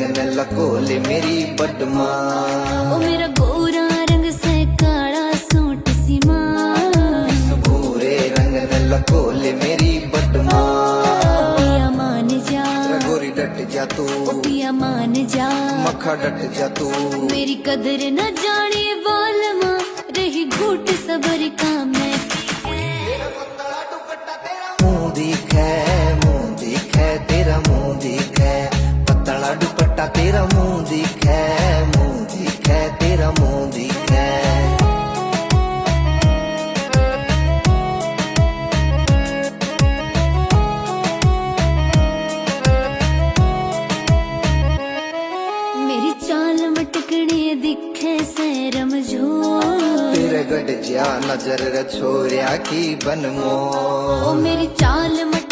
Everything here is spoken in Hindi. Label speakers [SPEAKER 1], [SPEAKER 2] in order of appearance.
[SPEAKER 1] रंग न लकोले मेरी बदमा।
[SPEAKER 2] ओ मेरा गोरा रंग से काला सूट सी माँ,
[SPEAKER 1] भूरे रंग न लकोले मेरी बदमा।
[SPEAKER 2] पिया मान जा,
[SPEAKER 1] गोरी डट जा तू,
[SPEAKER 2] पिया मान जा,
[SPEAKER 1] मक्खा डट जा तू।
[SPEAKER 2] मेरी कदर न जाने बाल माँ, रही घूट सबर का मैं।
[SPEAKER 1] मुंह दिखे तेरा मुंह दिखे, पतला दुपट्टा तेरा मुंह दिखे तेरा मुंह दिखे।
[SPEAKER 2] मेरी चाल मटकने दिखे सैरम जो,
[SPEAKER 1] तेरे गड जा नजर छोरिया की बनमो।
[SPEAKER 2] ओ मेरी चाल मट